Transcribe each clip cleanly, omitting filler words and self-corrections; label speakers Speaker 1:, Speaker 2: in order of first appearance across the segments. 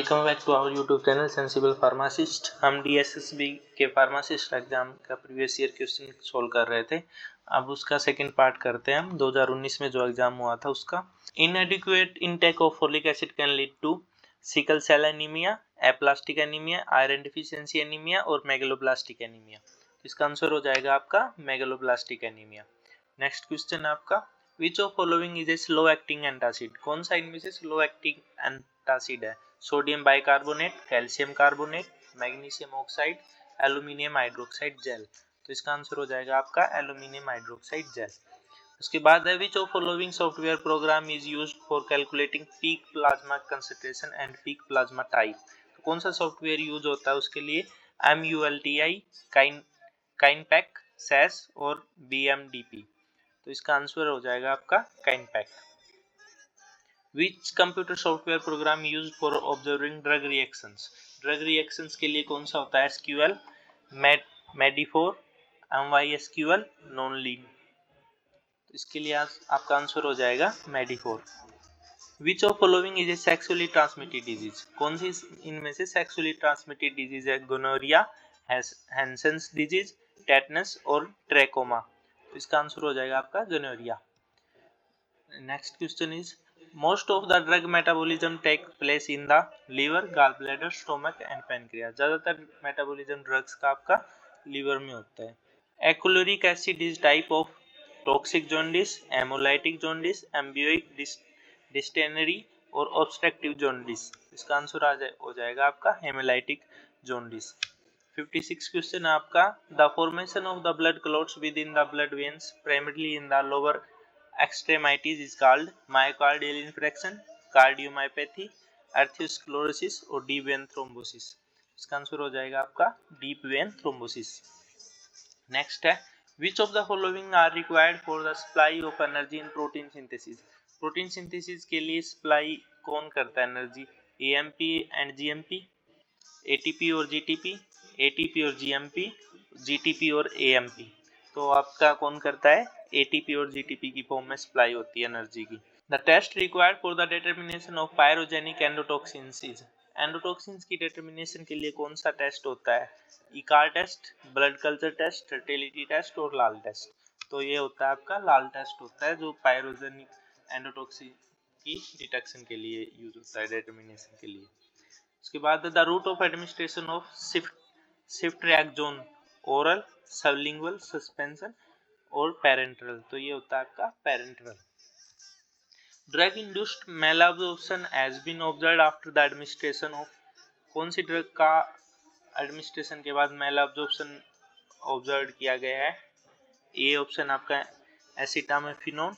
Speaker 1: Welcome back to our YouTube channel sensible pharmacist. हम DSSB के pharmacist exam का previous year question solve कर रहे थे। अब उसका सेकंड पार्ट करते हैं हम। 2019 में जो एग्जाम हुआ था उसका। Inadequate intake of folic acid can lead to sickle cell anaemia, aplastic anaemia, iron deficiency anaemia और मेगलोब्लास्टिक एनीमिया। इसका आंसर हो जाएगा आपका मेगलोब्लास्टिक एनीमिया। नेक्स्ट क्वेश्चन आपका, which of following is a slow acting antacid? कौन सा इनमें से स्लो एक्टिंग एंटासिड है? Sodium bicarbonate, calcium carbonate, magnesium oxide, aluminium hydroxide gel. तो इसका आंसर हो जाएगा आपका एल्यूमिनियम हाइड्रोक्साइड जेल। उसके बाद है, विच of following software program is used for calculating peak plasma concentration and peak plasma type? तो कौन सा सॉफ्टवेयर यूज होता है उसके लिए? MULTI, काइनपैक, सेस और BMDP। तो इसका आंसर हो जाएगा आपका काइनपैक। Which computer software program used for observing drug reactions? Drug reactions के लिए कौन सा होता है? SQL, MEDI4, MySQL, NonLean। तो इसके लिए आपका आंसर हो जाएगा MEDI4। Which of following is a sexually transmitted disease? कौन सी इनमें से सेक्सुअली ट्रांसमिटेड डिजीज है? गोनोरिया, हैंसेंस डिजीज, टेटनस और ट्रैकोमा। तो इसका आंसर हो जाएगा आपका gonorrhoea. Next question is, most of the drug metabolism take place in the liver, gallbladder, stomach and pancreas। ज्यादातर मेटाबॉलिज्म ड्रग्स का आपका लीवर में होता है। एक्युलोरिक acid is type of toxic jaundice, hemolytic jaundice, amoebic dysentery और obstructive jaundice. इसका answer हो जाएगा आपका हेमोलाइटिक जॉन्डिस। 56 क्वेश्चन आपका, the formation of the blood clots within the blood veins primarily in the lower extremities is called myocardial infarction, cardiomyopathy, atherosclerosis और deep vein thrombosis। इसका answer हो जाएगा आपका deep vein thrombosis। नेक्स्ट है, which of the following are required for the supply of energy in protein synthesis? Protein synthesis के लिए supply कौन करता है energy? AMP and GMP, ATP और GTP, ATP और GMP, GTP और AMP। तो आपका कौन करता है? ATP और GTP की फॉर्म में सप्लाई होती है एनर्जी की। The test required for the determination of pyrogenic endotoxins is? Endotoxins की डिटर्मिनेशन के लिए कौन सा टेस्ट होता है? इकार test, blood culture test, fertility test और लाल टेस्ट। तो ये होता है आपका लाल टेस्ट होता है जो पायरोजेनिक एंडोटॉक्सिन की डिटेक्शन के लिए यूज होता है, डिटर्मिनेशन के लिए। उसके बाद the route of administration of ceftriaxone, oral, sublingual, suspension और पेरेंट्रल। तो ये होता है आपका parenteral. Drug induced malabsorption has been observed after the administration of? कौन सी ड्रग का एडमिनिस्ट्रेशन के बाद मैलअब्जॉर्प्शन ऑब्जर्व किया गया है? ए ऑप्शन आपका एसिटामिनोफेन,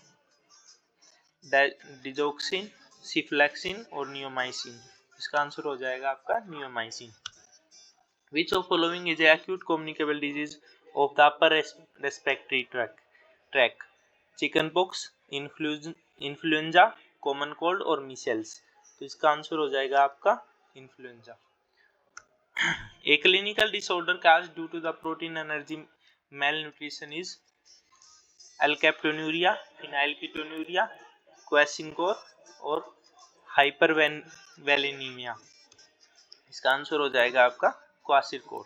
Speaker 1: डिजोक्सिन, सिफ्लैक्सिन और नियोमाइसिन। इसका आंसर हो जाएगा आपका neomycin. Which of following is a acute communicable disease of the upper respiratory tract? Chickenpox, influenza, common cold और मीसेल्स। तो इसका आंसर हो जाएगा आपका influenza. A clinical disorder caused due to the protein energy malnutrition is alkaptonuria, phenylketonuria, क्वेसिंकोर और हाइपरवेलिनीमिया। इसका answer हो जाएगा आपका क्वासिरकोर।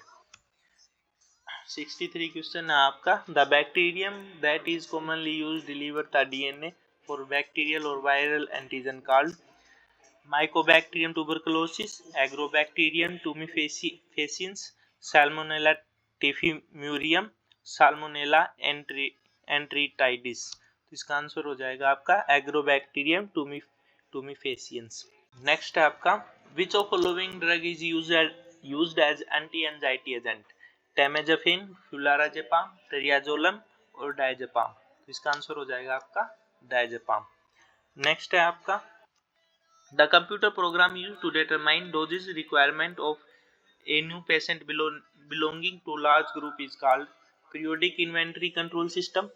Speaker 1: 63 क्वेश्चन है आपका, the bacterium that is commonly used deliver the DNA for bacterial और viral antigen called? Mycobacterium tuberculosis, agrobacterium tumefaciens, salmonella typhimurium, salmonella enteritidis. तो इसका आंसर हो जाएगा आपका एग्रोबैक्टीरियम टूमीफेसियंस। नेक्स्ट है आपका, which of following drug is used as anti-anxiety agent? टेमेजाफिन, फ्लुराजेपाम, ट्रियाजोलम और diazepam. तो इसका आंसर हो जाएगा आपका डायजेपाम। नेक्स्ट है आपका, the computer program used to determine doses requirement of a new patient belonging to large group is called? Periodic inventory control system,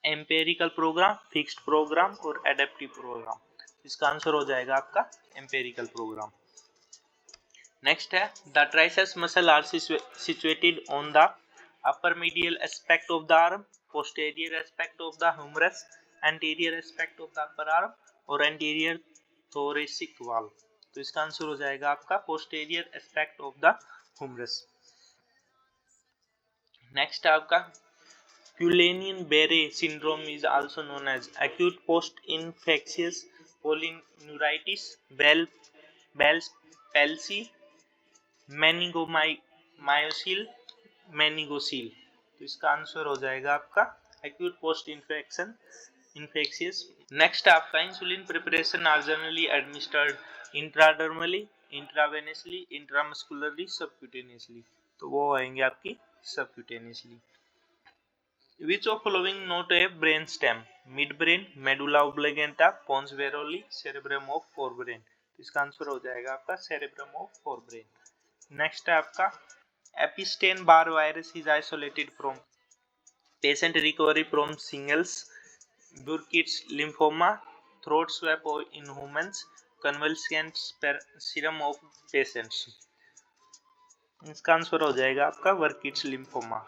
Speaker 1: empirical program, fixed program और adaptive program. इसका answer हो जाएगा आपका empirical program. Next है, the triceps muscle are situated on the upper medial aspect of the arm, posterior aspect of the humerus, anterior aspect of the upper arm और anterior thoracic wall. तो इसका answer हो जाएगा आपका posterior aspect of the Humras. Next आपका Guillain-Barré syndrome is also known as acute post-infectious polyneuritis, Bell's palsy, meningocele। तो इसका answer हो जाएगा आपका acute post-infectious। नेक्स्ट आपका insulin preparation are generally administered intradermally, intravenously, intramuscularly, subcutaneously. तो वो आएंगे आपकी subcutaneously. Which of following not a brain stem? Midbrain, medulla oblongata, pons varolii, cerebrum of forebrain। तो इसका आंसर हो जाएगा आपका cerebrum of forebrain। नेक्स्ट है आपका Epstein Barr virus is isolated from patient recovery from singles, Burkitt's lymphoma, throat swab in humans, convalescent serum of patients. इसका answer हो जाएगा आपका Burkitt's lymphoma.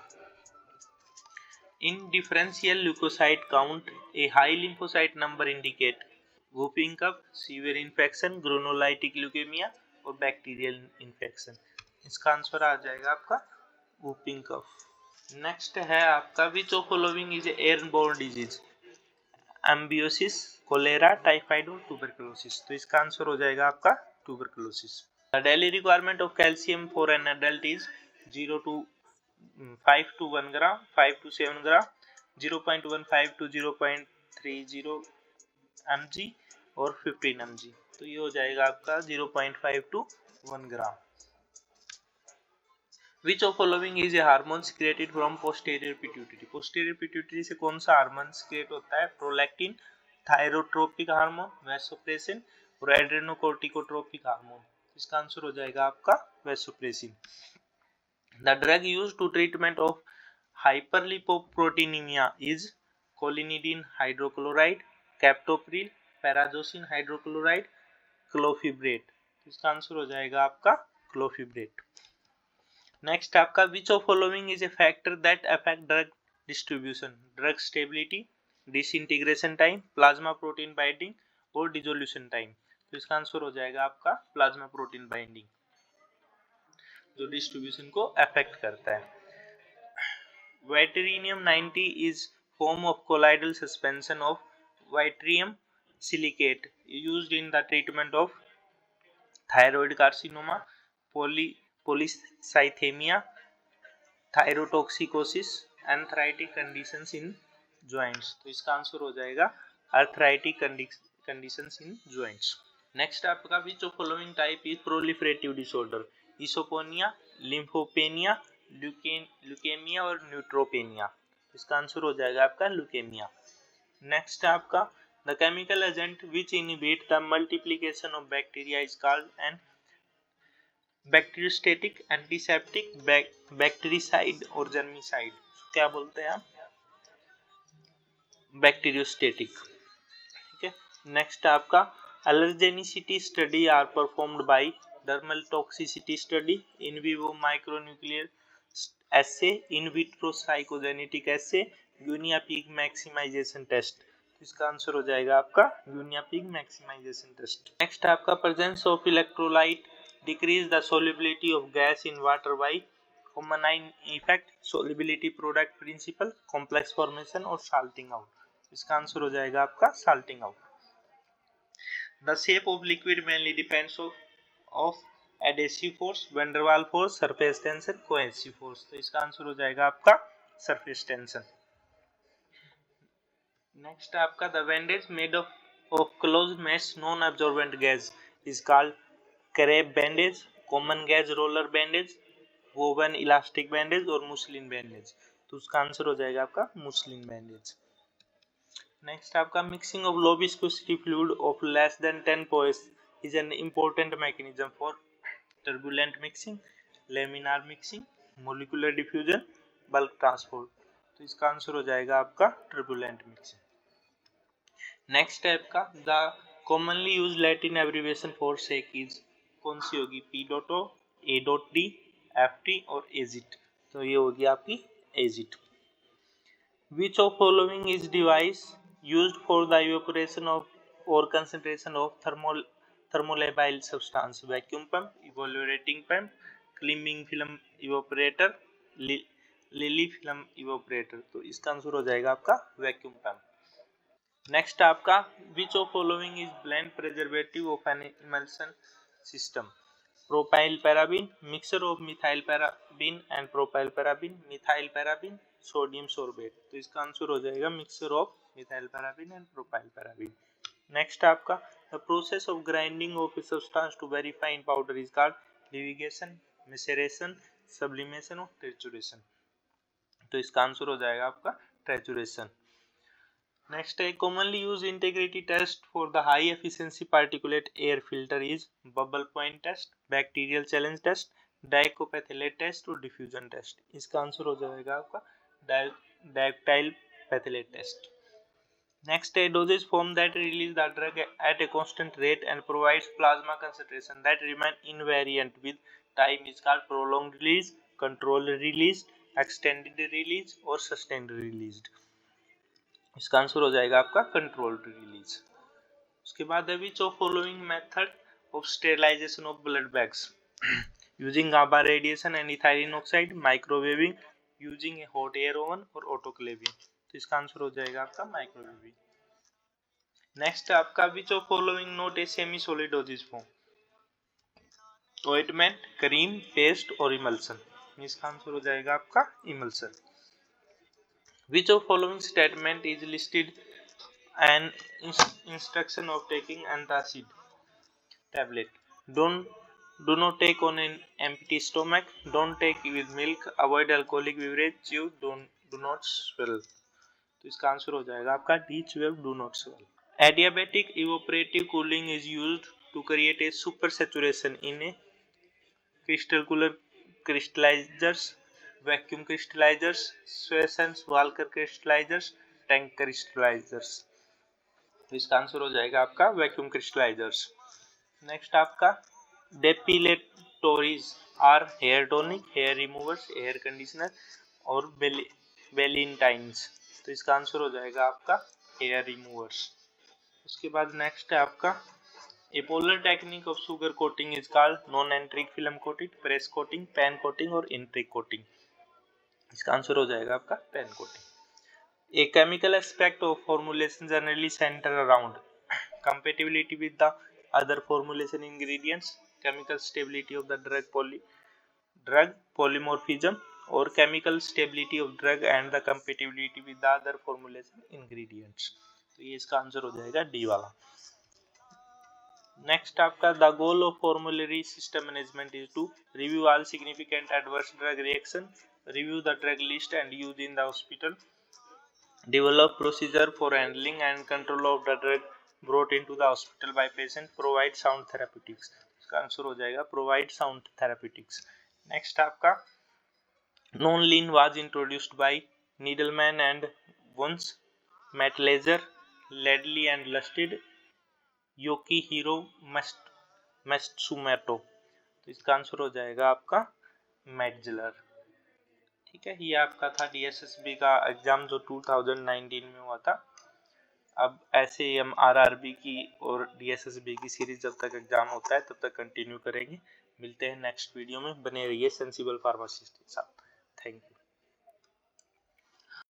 Speaker 1: In differential leukocyte count, a high lymphocyte number indicate whooping cough, severe infection, granulocytic leukemia और bacterial infection. इसका answer आ जाएगा आपका whooping cough। Next है आपका which of following is airborne disease? Amoebiasis, cholera, typhoid और tuberculosis. तो इसका आंसर हो जाएगा आपका tuberculosis. The daily requirement of calcium for an adult is 5 to 1 gram, 5 to 7 gram, 0.15 to 0.30 mg और 15 mg। तो ये हो जाएगा आपका 0.5 to 1 gram. Which of following is a hormone secreted from posterior pituitary? posterior pituitary से कौन सा hormone secrete होता है? प्रोलैक्टिन, थायरोट्रोपिक हार्मोन, वैसोप्रेसिन और एड्रेनोकोर्टिकोट्रोपिक हार्मोन। इसका आंसर हो जाएगा आपका vasopressin. The drug used to treatment of hyperlipoproteinemia is cholinidine hydrochloride, captopril, pyrazosin hydrochloride, clofebrate। इसका आंसर हो जाएगा आपका clofebrate। नेक्स्ट आपका which of following is a factor that affect drug distribution? drug stability, disintegration time, plasma protein binding और dissolution time। तो इसका answer हो जाएगा आपका प्लाज्मा प्रोटीन बाइंडिंग, जो डिस्ट्रीब्यूशन को अफेक्ट करता है। Yttrium 90 is form of colloidal suspension of yttrium silicate used in the treatment of thyroid carcinoma, polycythemia, thyrotoxicosis, arthritic conditions in joints। तो इसका आंसर हो जाएगा arthritic conditions in joints। Next आपका which of following type is proliferative disorder? Eosinopenia, lymphopenia, leukaemia और neutropenia. इसका answer हो जाएगा आपका ल्यूकेमिया। नेक्स्ट आपका the chemical agent which inhibit the multiplication of bacteria is called an bacteriostatic, antiseptic, bactericide और germicide. क्या बोलते हैं आप? बैक्टीरियोस्टेटिक। ठीक है। नेक्स्ट आपका allergenicity study are performed by dermal toxicity study, in vivo micronuclear assay, in vitro psychogenetic assay, guinea pig maximisation test. इसका answer हो जाएगा आपका guinea pig maximisation test. Next आपका presence of electrolyte decrease the solubility of gas in water by common ion effect, solubility product principle, complex formation और salting out. इसका answer हो जाएगा आपका salting out. The shape of liquid mainly depends of adhesive force, van der Waal force, surface tension, cohesive force. तो इसका answer हो जाएगा आपका सरफेस टेंशन। नेक्स्ट आपका the bandage made of closed mesh non absorbent gas is called crepe bandage, common gas roller bandage, woven elastic bandage और muslin bandage. तो उसका answer हो जाएगा आपका मुस्लिन बैंडेज। नेक्स्ट आपका mixing of low viscosity fluid of less than 10 pores is an important mechanism for turbulent mixing, laminar mixing, molecular diffusion, bulk transport। तो इसका answer हो जाएगा आपका turbulent mixing। नेक्स्ट टाइप का the commonly use Latin abbreviation for sake is कौन सी होगी? P.O, A.D, FT और AZIT। तो ये होगी आपकी AZIT। Which of following is device used for the evaporation of or concentration of thermolabile substance, vacuum pump, evaporating pump, cleaning film evaporator, lily film evaporator. तो इसका answer हो जाएगा आपका वैक्यूम पंप। नेक्स्ट आपका which of following is blend preservative of an emulsion system, propyl paraben, mixture of methyl paraben and propyl paraben, methyl paraben, sodium sorbate. तो इसका answer हो जाएगा mixture of methyl paraben and propyl paraben. Next आपका the process of grinding of a substance to very fine powder is called levigation, maceration, sublimation और trituration. तो इसका answer हो जाएगा आपका ट्रिचुरेशन। नेक्स्ट है commonly use integrity test for the high efficiency particulate air filter is bubble point test, bacterial challenge test, डाइकोपैथिलेट test और diffusion test. इसका आंसर हो जाएगा आपका dioctyl phthalate test. Next, a dosage form that release the drug at a constant rate and provides plasma concentration that remain invariant with time is called prolonged release, controlled release, extended release और sustained released। इसका answer हो जाएगा आपका controlled release। उसके बाद which of following method of sterilization of blood bags using gamma radiation and ethylene oxide, microwaving, using a hot air oven और autoclaving। तो इसका आंसर हो जाएगा आपका माइक्रोवेव। नेक्स्ट आपका which of following not a semi solid dosage form, ointment, cream, paste और emulsion. इसका answer हो जाएगा आपका emulsion. Which of following statement is listed an instruction of taking antacid tablet, do not take on an empty stomach, don't take with milk, avoid alcoholic beverage, chew, do not swallow। तो इसका answer हो जाएगा आपका D chew, do not swallow। Adiabatic evaporative cooling is used to create a supersaturation in a crystalline crystallizers, vacuum crystallizers, Swissens-Walker crystallizers, tank crystallizers। तो इसका answer हो जाएगा आपका वैक्यूम क्रिस्टलाइजर्स। नेक्स्ट आपका depilatories are hair tonic, hair removers, hair conditioner और वेलिंटाइन्स। तो इसका आंसर हो जाएगा आपका हेयर रिमूवर्स। उसके बाद नेक्स्ट है आपका ए polar technique of sugar coating is called non एंट्रिक film coating, press coating, pan coating और इंट्रिक कोटिंग। इसका आंसर हो जाएगा आपका pan coating. A chemical aspect of formulation generally centre around compatibility with the other formulation ingredients, chemical stability of the drug polymorphism और chemical stability of drug and the compatibility with the other formulation ingredients। तो ये इसका answer हो जाएगा D वाला। Next आपका the goal of formulary system management is to review all significant adverse drug reaction, review the drug list and use in the hospital, develop procedure for handling and control of the drug brought into the hospital by patient, provide sound therapeutics। इसका answer हो जाएगा provide sound therapeutics। Next आपका non-lean was introduced by Needleman and Wunsch, Matt-Laser, Ledley and Lustig, Yukihiro Matsumoto। तो इसका answer हो जाएगा आपका मैटजेलर। ठीक है, ये आपका था डीएसएसबी का एग्जाम जो 2019 में हुआ था। अब ऐसे ही हम आरआरबी की और डीएसएसबी की सीरीज जब तक एग्जाम होता है तब तक कंटिन्यू करेंगे। मिलते हैं नेक्स्ट वीडियो में, बने रहिए सेंसिबल फार्मासिस्ट के साथ। Thank you.